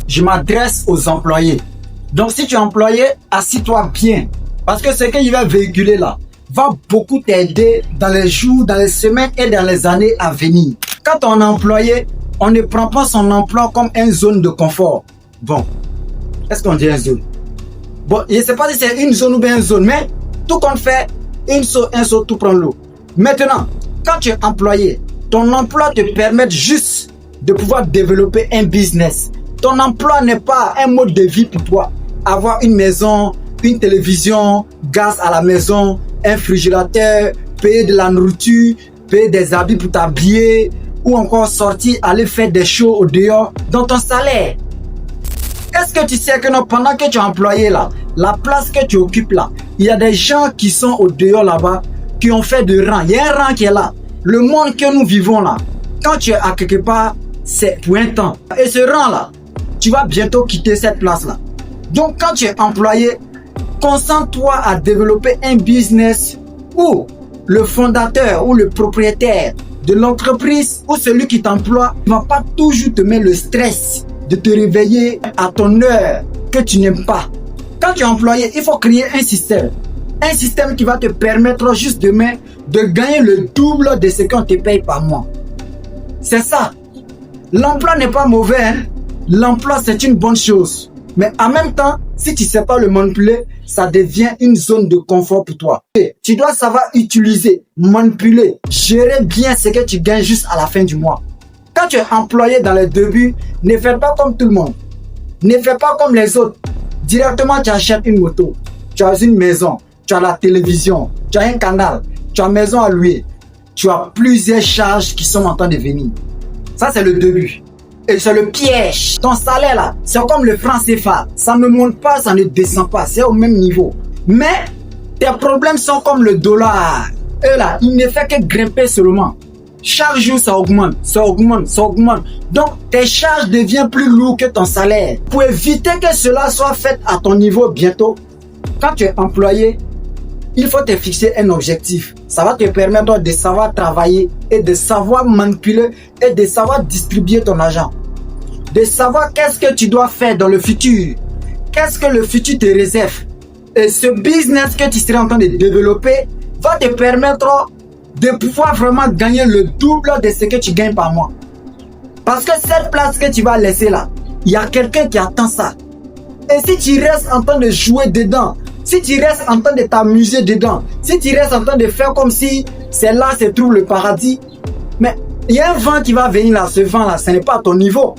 je m'adresse aux employés. Donc, si tu es employé, assis-toi bien. Parce que ce qu'il va véhiculer là va beaucoup t'aider dans les jours, dans les semaines et dans les années à venir. Quand on est employé, on ne prend pas son emploi comme une zone de confort. Bon, est-ce qu'on dit une zone? Bon, je ne sais pas si c'est une zone ou bien une zone, mais tout compte fait, un saut, tout prend l'eau. Maintenant, quand tu es employé, ton emploi te permet juste de pouvoir développer un business. Ton emploi n'est pas un mode de vie pour toi. Avoir une maison, une télévision, gaz à la maison, un réfrigérateur, payer de la nourriture, payer des habits pour t'habiller, ou encore sortir, aller faire des shows au dehors dans ton salaire. Est-ce que tu sais que non, pendant que tu es employé là, la place que tu occupes là, il y a des gens qui sont au dehors là-bas, qui ont fait de rang. Il y a un rang qui est là. Le monde que nous vivons là, quand tu es à quelque part, c'est pour un temps. Et ce rang là, tu vas bientôt quitter cette place là. Donc quand tu es employé, concentre-toi à développer un business où le fondateur ou le propriétaire de l'entreprise ou celui qui t'emploie ne va pas toujours te mettre le stress de te réveiller à ton heure que tu n'aimes pas. Quand tu es employé, il faut créer un système. Un système qui va te permettre juste demain de gagner le double de ce qu'on te paye par mois. C'est ça. L'emploi n'est pas mauvais. Hein? L'emploi, c'est une bonne chose. Mais en même temps, si tu ne sais pas le manipuler, ça devient une zone de confort pour toi. Et tu dois savoir utiliser, manipuler, gérer bien ce que tu gagnes juste à la fin du mois. Quand tu es employé dans les débuts, ne fais pas comme tout le monde. Ne fais pas comme les autres. Directement, tu achètes une moto, tu as une maison, tu as la télévision, tu as un canal, tu as une maison à louer. Tu as plusieurs charges qui sont en train de venir. Ça, c'est le début. Et c'est le piège. Ton salaire là, c'est comme le franc CFA. Ça ne monte pas, ça ne descend pas. C'est au même niveau. Mais tes problèmes sont comme le dollar. Et là, il ne fait que grimper seulement. Chaque jour, ça augmente, ça augmente, ça augmente. Donc, tes charges deviennent plus lourdes que ton salaire. Pour éviter que cela soit fait à ton niveau bientôt, quand tu es employé, il faut te fixer un objectif. Ça va te permettre de savoir travailler et de savoir manipuler et de savoir distribuer ton argent. De savoir qu'est-ce que tu dois faire dans le futur. Qu'est-ce que le futur te réserve. Et ce business que tu seras en train de développer va te permettre de pouvoir vraiment gagner le double de ce que tu gagnes par mois. Parce que cette place que tu vas laisser là, il y a quelqu'un qui attend ça. Et si tu restes en train de jouer dedans, si tu restes en train de t'amuser dedans, si tu restes en train de faire comme si c'est là se trouve le paradis, mais il y a un vent qui va venir là, ce vent là, ce n'est pas à ton niveau.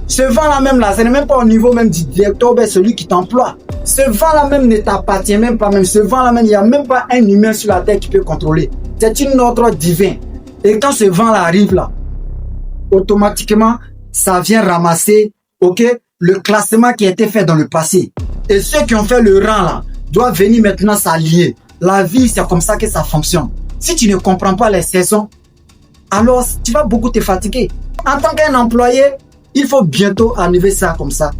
Ce vent là même là, ce n'est même pas au niveau même du directeur, mais celui qui t'emploie. Ce vent là même ne t'appartient même pas même. Ce vent là même, il n'y a même pas un humain sur la terre qui peut contrôler. C'est une ordre divin. Et quand ce vent là arrive là, automatiquement, ça vient ramasser, ok, le classement qui a été fait dans le passé. Et ceux qui ont fait le rang là, doivent venir maintenant s'allier. La vie, c'est comme ça que ça fonctionne. Si tu ne comprends pas les saisons, alors tu vas beaucoup te fatiguer. En tant qu'un employé, il faut bientôt enlever ça comme ça.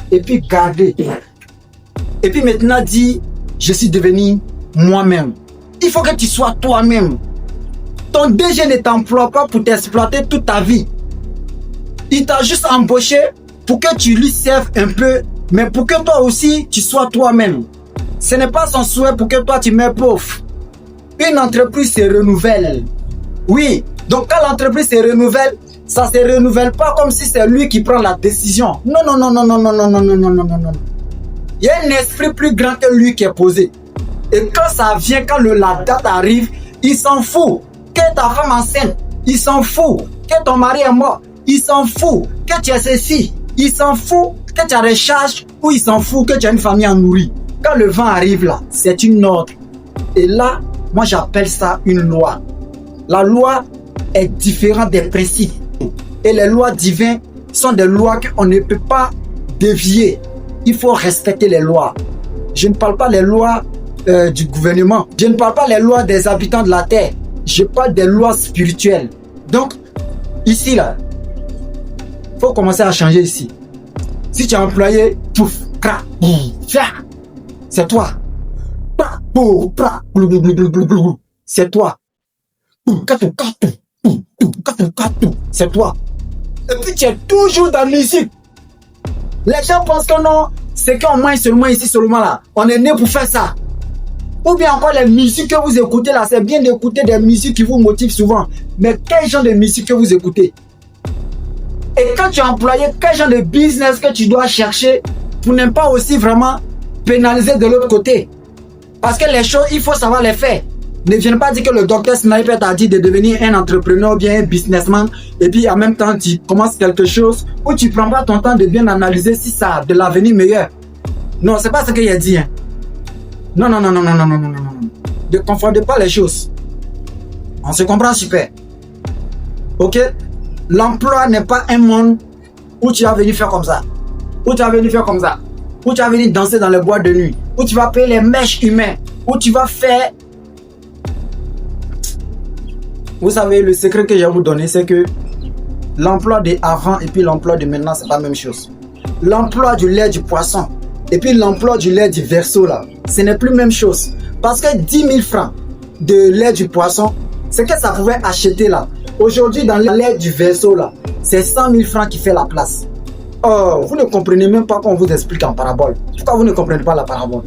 Et puis garder. Et puis maintenant dire, je suis devenu moi-même. Il faut que tu sois toi-même. Ton DG ne t'emploie pas pour t'exploiter toute ta vie. Il t'a juste embauché pour que tu lui serves un peu, mais pour que toi aussi, tu sois toi-même. Ce n'est pas son souhait pour que toi, tu mets pauvre. Une entreprise se renouvelle. Oui, donc quand l'entreprise se renouvelle, ça ne se renouvelle pas comme si c'est lui qui prend la décision. Non, non, non, non, non, non, non, non, non, non, non, non, non. Il y a un esprit plus grand que lui qui est posé. Et quand ça vient, quand la date arrive, il s'en fout que ta femme enceinte. Il s'en fout que ton mari est mort. Il s'en fout que tu as ceci. Il s'en fout que tu as des charges ou il s'en fout que tu as une famille à nourrir. Quand le vent arrive là, c'est une ordre. Et là, moi j'appelle ça une loi. La loi est différente des principes. Et les lois divines sont des lois qu'on ne peut pas dévier. Il faut respecter les lois. Je ne parle pas des lois du gouvernement. Je ne parle pas des lois des habitants de la terre. Je parle des lois spirituelles. Donc, ici là, il faut commencer à changer ici. Si tu es employé, pouf, crac, c'est toi. C'est toi. C'est toi. Et puis tu es toujours dans la musique. Les gens pensent que non, c'est qu'on mange seulement ici, seulement là. On est né pour faire ça. Ou bien encore les musiques que vous écoutez là, c'est bien d'écouter des musiques qui vous motivent souvent. Mais quel genre de musique que vous écoutez? Et quand tu es employé, quel genre de business que tu dois chercher pour ne pas aussi vraiment pénaliser de l'autre côté? Parce que les choses, il faut savoir les faire. Ne viens pas dire que le docteur Sniper t'a dit de devenir un entrepreneur ou bien un businessman et puis en même temps tu commences quelque chose où tu prends pas ton temps de bien analyser si ça a de l'avenir meilleur. Non, c'est pas ce qu'il a dit. Hein. Non. Ne confondez pas les choses. On se comprend super. Ok? L'emploi n'est pas un monde où tu vas venir faire comme ça. Où tu vas venir faire comme ça. Où tu vas venir danser dans les boîtes de nuit. Où tu vas payer les mèches humains. Où tu vas faire... Vous savez, le secret que je vais vous donner, c'est que l'emploi d'avant et puis l'emploi de maintenant, c'est pas la même chose. L'emploi du lait du poisson et puis l'emploi du lait du verso, là, ce n'est plus la même chose. Parce que 10 000 francs de lait du poisson, c'est que ça pouvait acheter là. Aujourd'hui, dans le lait du verso, là, c'est 100 000 francs qui fait la place. Oh, vous ne comprenez même pas quand on vous explique en parabole. Pourquoi vous ne comprenez pas la parabole?